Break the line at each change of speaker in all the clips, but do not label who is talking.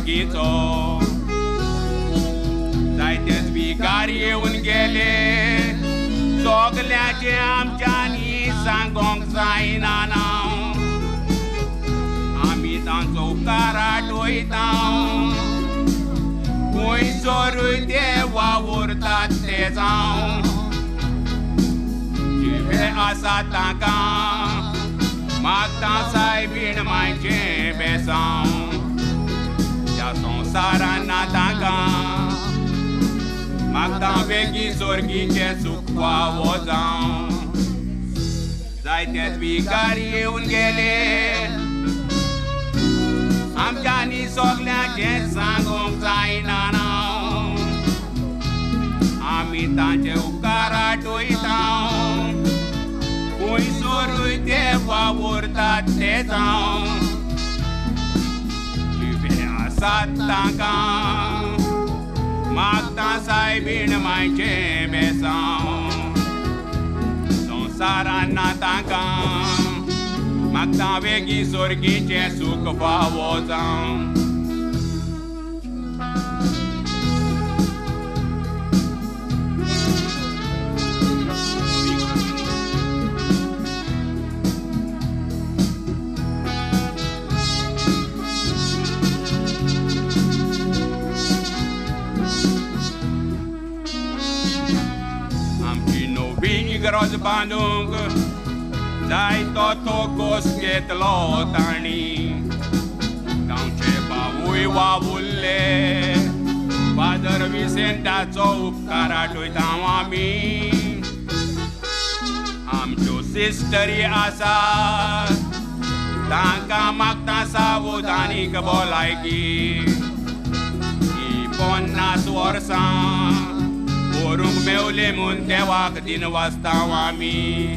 सोर्गीचो जायतेच विकार येवन गेले सगल्याचे आमच्यांनी सांगोंक जायना आमी तांचो उपकार आठवयता खंयसरूय ते वावुरतात ते जावं जिवे आसा तांकां मागता सायबीण मांयचें बेसांव त्या संवसारान ना तांकां मागता बेगी सोर्गीचें सुख फावो जावं जायतेच विकार येवन गेले आमच्यांनी सगल्यांचें सांगोंक जायना आमी तांचे उपकार आठवयता खंयसरूय ते वावुरतात ते जावं जिवे आसात तांकां मागता सायबीण मांयचें बेसांव संवसारान ना तांकां मागता बेगी सोर्गीचें सूख फावो जावं इग्रोज बांदूंक जायतो तोकोस घेतलो तांणी गांवचे बावूय वावुरले फादर विसेंटाचो उपकार आठवयता आमी आमच्यो सिस्टरी आसा तांकां मागता सावधानीक भलायकी ही 50 वर्सां करूंक मेवले म्हूण देवाक दिन वाचतांव आमी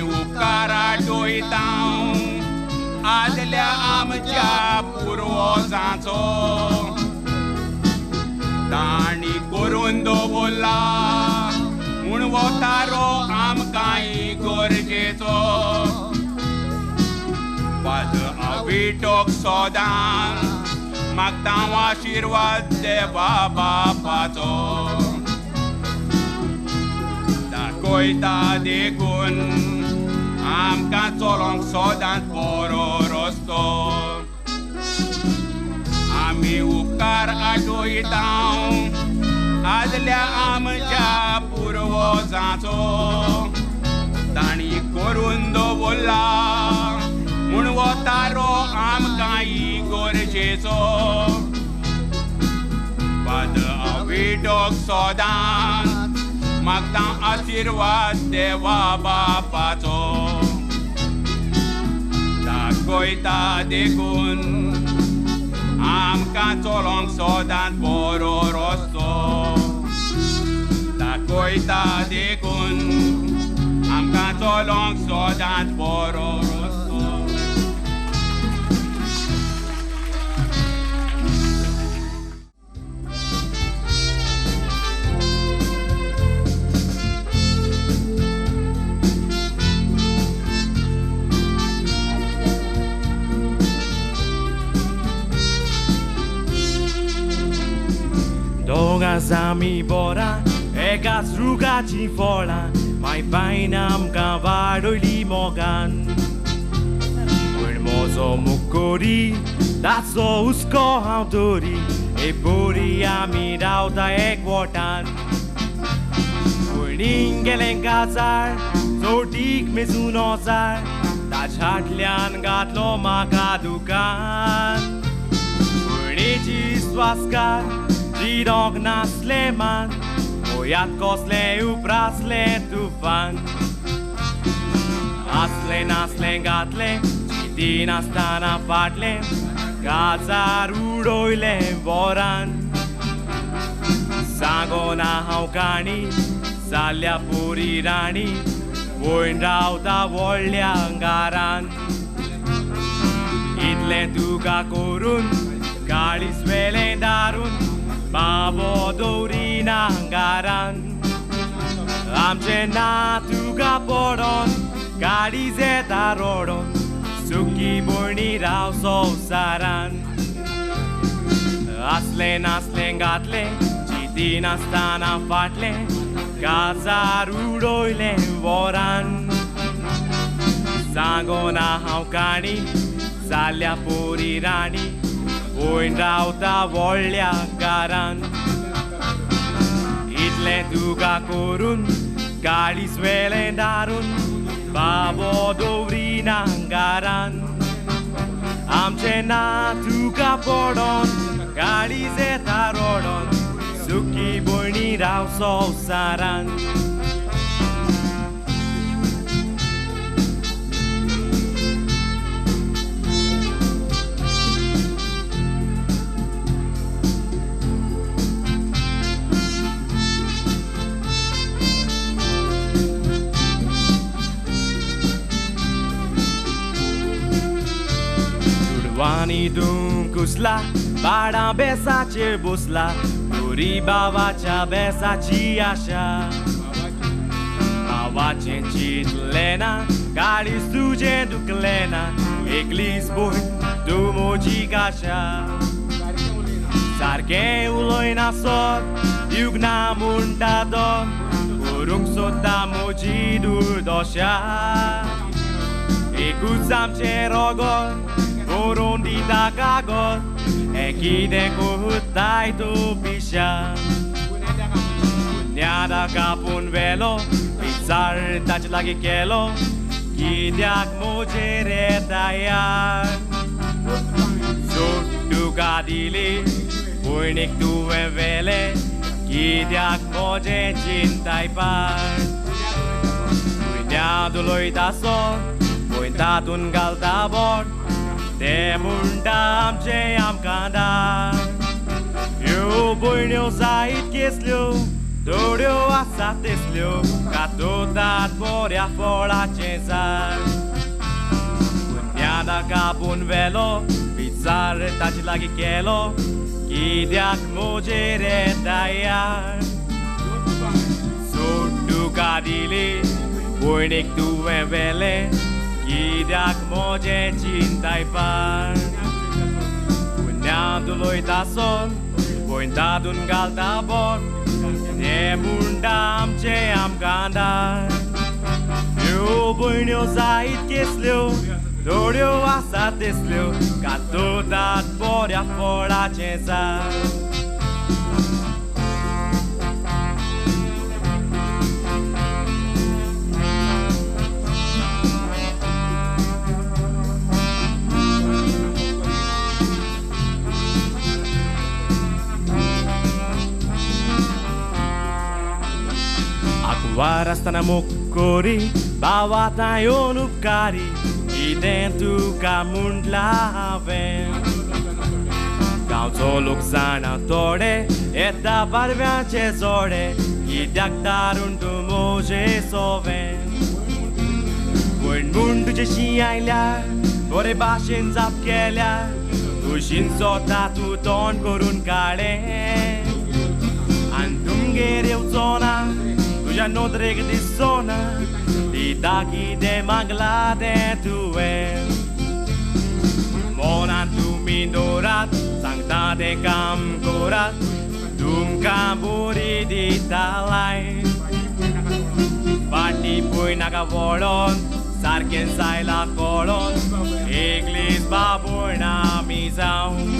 उपकार आठवयता आदल्या आमच्या पुर्वजांचो तांणी करून दवरला म्हूण वो तारो आमकांय गरजेचो फादर विटोक सोदां मागता आशिर्वाद देवा बापाचो दाखयता देखून आमकां चलोंक सदांच बरो रस्तो आमी उपकार आठवयता आदल्या आमच्या पुर्वजांचो तांणी करून दवरला म्हूण वो तारो आमकांय गरजेचो फादर विटोक सोदां मागता आशिर्वाद देवा बापाचो दाखयता देखून आमकां चलोंक सदांच बरो रस्तो दाखयता देखून आमकां चलोंक सदांच बरो रस्तो
Zami bora ega zrugaci fola mai painam cavaroli mogan mozo mukori dazo usko autori e bori ami dauta ekwotan Ningelen gazar zodik mezunozar ta chatlian gatlo maka dukan Urnici swaskar Ridog nasleman, moyat kosle uprasle tufan Asle nasle gatle, chiti nastana fatle Gazar udoile voran Sagona haukani, salya puri rani Voin rauta volya angaran Itle tuga korun, galis vele darun Babo dorina angaran Amche natuga poron Galize taroron सुखी बोलणी राव संवसारान असले नासले घातले चिती नासतना फाटले काजार उडोयले वरान सांगोना हांव काणी जाल्या पोरी राणी वोयन रावता व्हडल्या घरान इतलें तुका करून काळीज वेलें दारून बाबो दवरिना घरान आमचें ना तुका पडोन काळीज येता रोडोन सुखी भयणी राव संवसारान वानी दुंकुसला बाळा बेसाचेर बसला गोरी बाबाच्या बेसाची आशा भावाचें चिंतलें ना काळीज तुजें दुखलें ना एकलीच भयण तूं म्हजी काशा सारकें उलयना सोद दिवंक ना म्हणटा तो करूंक सोदता म्हजी दुर्दशा एकूच आमचें रोगोन करून दिता कागद हें कितें कोत्ताय तूं पिशा पुण्यादा कापून व्हेलो विचार ताचे लागीं केलो कित्याक म्हजेर येता याद सूट तुका दिली भयणीक तुवें व्हेलें कित्याक म्हजें चिंताय पाड पुण्याद उलयता सोद भयण तातून घालता बोट ते म्हणटा आमचें आमकां दान ह्यो भयण्यो जायत केसल्यो थोड्यो आसात तेसल्यो कातोतात बऱ्या फळाचें झाड पुण्यादा कापून व्हेलो विचार ताचे लागीं केलो कित्याक म्हजेर येता याद सूट तुका दिली भयणीक तुवें व्हेलें कित्याक म्हजें चिंताय पाड पुण्याद उलयता सोद भयण तातून घालता बोट ते म्हणटा आमचें आमकां दान ह्यो भयण्यो जायत केसल्यो थोड्यो आसात तेसल्यो कातोतात बऱ्या फळाचें झाड वार आसतना मोग कोरी भावाता येवन उपकारी कितें तुका म्हटलां हांवें गांवचो लोक जाणा थोडे येता पारव्याचे जोडे कित्याक दारून तूं म्हजें सोवें भयण म्हूण तुजेशी आयल्यार बरे भाशेन जाप केल्यार खुशीन सोदता तूं तोंड करून काळें आनी तुमगेर येवचो ना तुझ्या नोदरेक दिसोना दिता कितें मागला तें तुवें मोनान तुमी दवरात सांगता तें काम करात तुमकां बरी दिता लायफ फाटीं पळय नाका वळोन सारकें जायला कळोन एकलीच बाबूण आमी जावं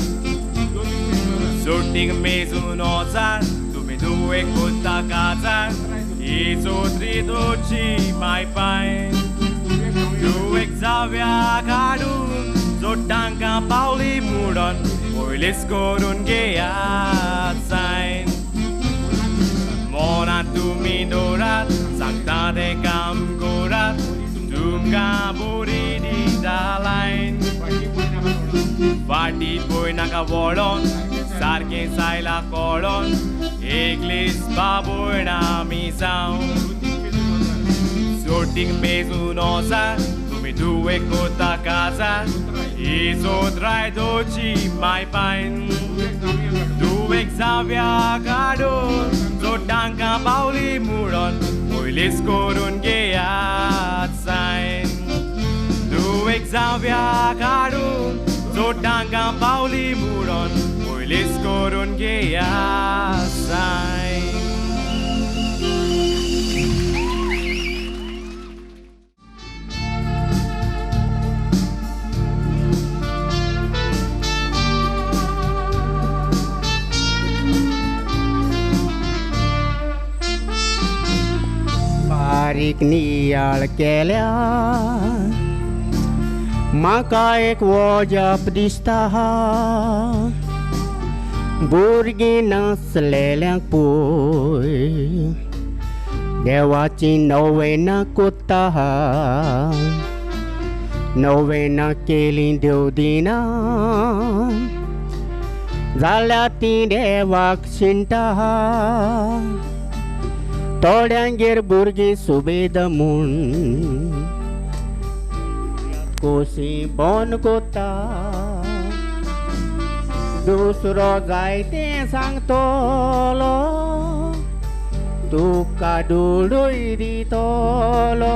सुट्टीक मेजून वचात तुमी दुवेक कोत्ता काजार ही चोत्री तुजी मायपाय दुवेक जाव्या काडून जोड्डांका पावली मुडोन पयलीच करून घेयात सायन मोनात तुमी दवरात सांगता तें काम करात तुमकां बरी दिता लायन फाटीं पळय नाका वळोन सारकें जायला कळोन एकलीच बाबूण आमी जावं सोटीक मेजून वचात तुमी दुवेक कोत्ता काजार ही चोत्राय दोची मायपायन दुवेक जाव्या काडून जोड्डांका पावली मुडोन पयलीच करून घेयात सायन दुवेक जाव्या काढून जोडांका पावली मुडोन पयलीच करून घेया साय
बारीक नियाळ केल्या म्हाका एक वजप दिसता भुरगीं नासलेल्यांक पळय देवाची नोवेनां कोत्ता नोवेनां केलीं देव दिना जाल्यार तीं देवाक शिंटा थोड्यांगेर भुरगीं सुबेद म्हूण कोशी बोन कोत्ता दुसरो जायते सांगतलो तुका दुडूय दितलो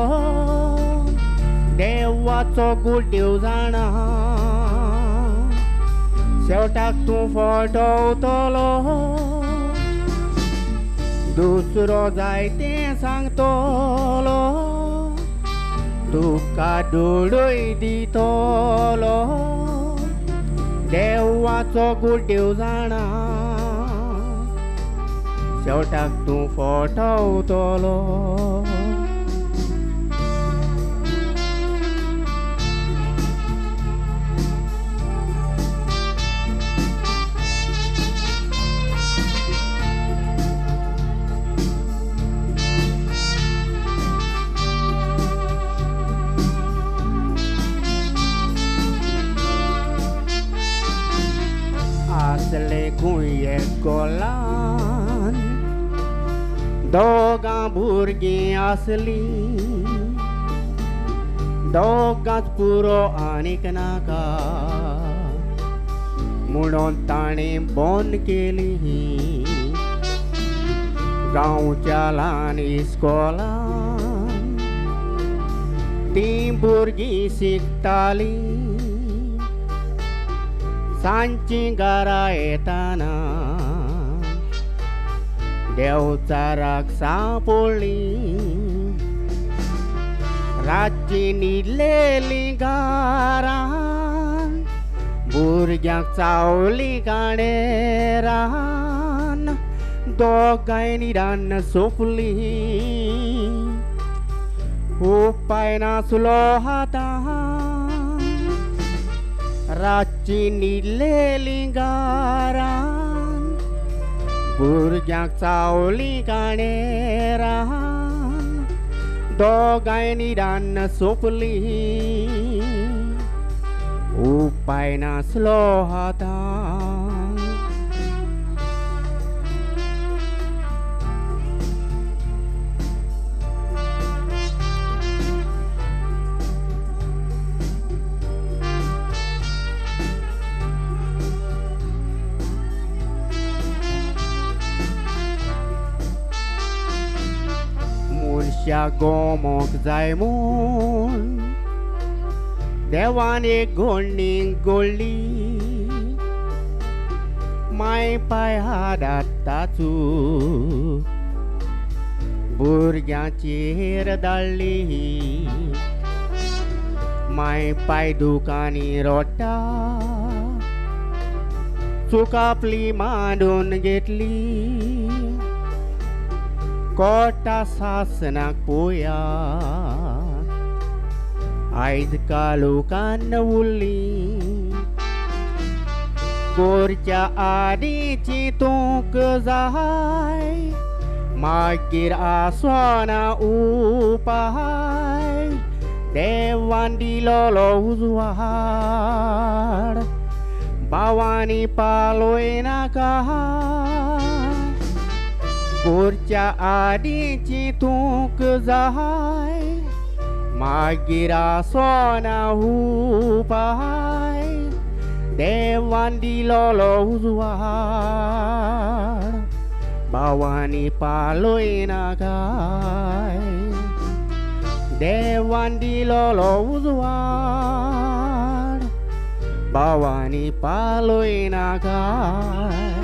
देवाचो गूड देव जाणा शेवटाक तूं फटवतलो दुसरो जायते सांगतलो तुका दुडूय दितलो देवाचो गूड देव जाणा शेवटाक तूं फटवतलो आसले गुये गोलान दोगां भुरगीं आसली दोगांच पुरो आनीक नाका म्हणून ताणें बोन केली गांवच्या ल्हान इस्कॉलान तीं भुरगीं शिकतालीं सांची घरा येताना देवचाराक सांपडली रातची न्हिदलेलीं घरान भुरग्यांक चावली गाणेरान दोगांय निदान सोंपली उपाय नासलो हातान रातची न्हिदलेलीं घरान भुरग्यांक चावली गाणेरान दोगांय निदान सोंपली उपाय नासलो हातान मनशा गोमोक जाय म्हूण देवान एक घोडणीक गोडली माय पाय हाडात ताचू भुरग्यांचेर धाडली माय पाय दुकानी रोडटा चुकापली मांडून घेतली कोटा सासनाक पोया आयज कालुकान उरली कोरच्या आदीची तूक जाय मागीर आसोना उपाय देवान दिलोलो उजवाड भावानी पालोय नाका कोरच्या आदीची तूक जाय मागीर आसोना उपाय देवान दिलोलो उजवाड भावानी पालोय नाकाय देवान दिलोलो उजवाड भावानी पालोयना काय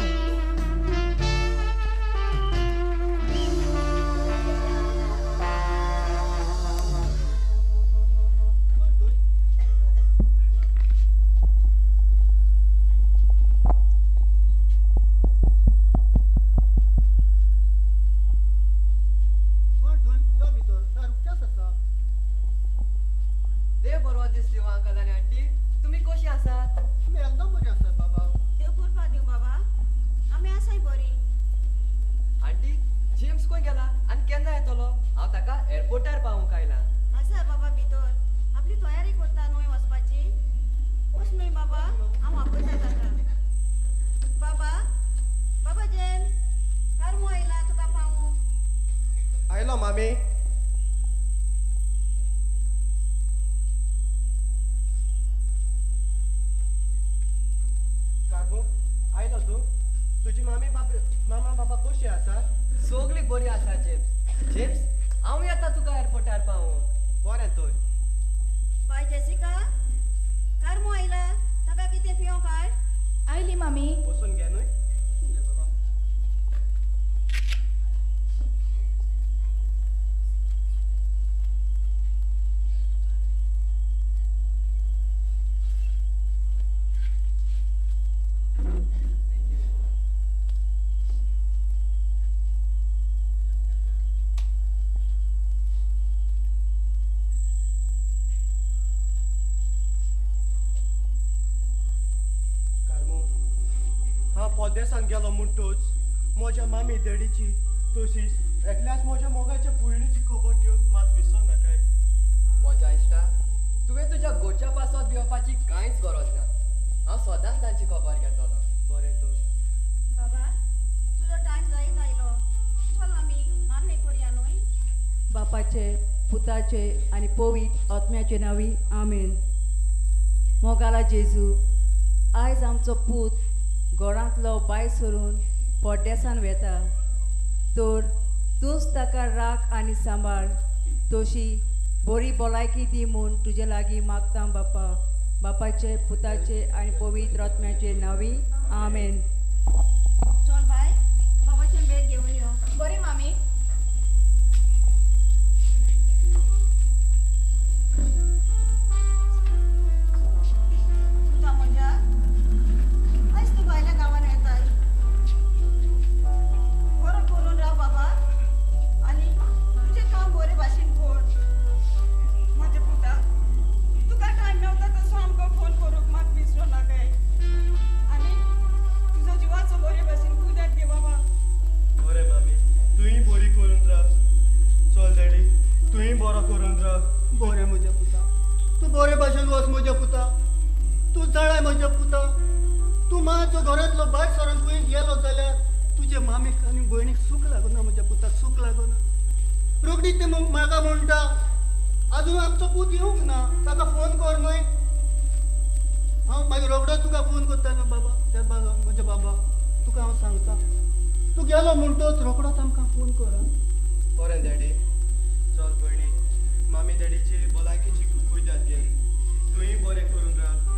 देव बरो दिसली वा अंकल आणि आंटी तुम्ही कशी आसात
आमी एकदम बरी आसात बाबा.
देव कृपा दिव बाबा आमी आसाय बरी
आंटी जेम्स खंय गेला आणि केन्ना येतलो हांव ताका एअरपोर्टार पावूंक आयला
आसा बाबा भितर आपली तयारी करता न्हय वचपाची वच न्हय बाबा हांव आपयता ताका बाबा बाबा जेम्स कारमो आयला तुका पावूं
आयलो मामी. कारमो आयलो तू. तुझी मामा बाबा कशी आसात?
सगळी बरी आसा जेम्स जेम्स हांव येता तुका एअरपोर्टार पावूंक
बरें तर.
बाय जेसिका कारमो आयला ताका कितें पिवंक हाड
आयली मामी.
बसून घे न्हय. बसून घे बाबा. परदेसान गेलो म्हणटूच म्हज्या मामी देडीची तशीच एकल्याच म्हज्या मोगाच्या भयणीची खबर घेवन मात विसर नाकाय.
म्हज्या इश्टा तुवें तुज्या गोडच्या पासवात भिवपाची कांयच गरज ना हांव सदांच तांची खबर घेतलो
बरें तर.
बाबा तुजो टायम जायत आयलो चल आमी मारणे करुया न्हय
बापाचे पुताचे आणि पवित्र आत्म्याचे नावी आमेन. मोगाला जेजू आयज आमचो पूत घरांतलो बाय सोडून परदेसान वेता तर तूंच ताका राख आनी सांबाळ तशी बरी भलायकी दी म्हूण तुजे लागीं मागता बापा. बापाचे पुताचे आनी पवित्र आत्म्याचे नावी आमेन.
चल बाय बाबाचें बॅग घेवन यो
बरें मामी.
तुका म्हणजे आयज तूं भायल्या गांवान येताय बरो करून राव बाबा आनी तुजें काम बरे भाशेन कर म्हजे पुता तुका टायम मेवता तसो आमकां फोन करूंक मात विसरूं नाकाय आनी तुजो जिवाचो बरे भाशेन कुदाक घे बाबा.
बरें मामी. तुंय बरी करून राव. चल डॅडी तुंय बरो करून राव. बरें म्हज्या पुता. तूं बरे भाशेन वच म्हज्या पुता. तूं जाणाय म्हज्या पुता तूं मातसो घरांतलो भायर सरून खंय गेलो जाल्यार तुजे मामीक आनी भयणीक सूख लागना म्हज्या पुताक सूख लागना. रोखडीच ते म्हाका म्हणटा आजून आमचो पूत येवंक ना ताका फोन कर न्हय. हांव मागीर रोखडोच तुका फोन करता न्हय बाबा. त्या बाबा म्हज्या बाबा तुका हांव सांगता तूं गेलो म्हणटोच रोखडोच आमकां फोन कर. बरें डॅडी. चल भयणी मामी डॅडीची भलायकेची कुयदाद घे. तुंय बरें करून राव.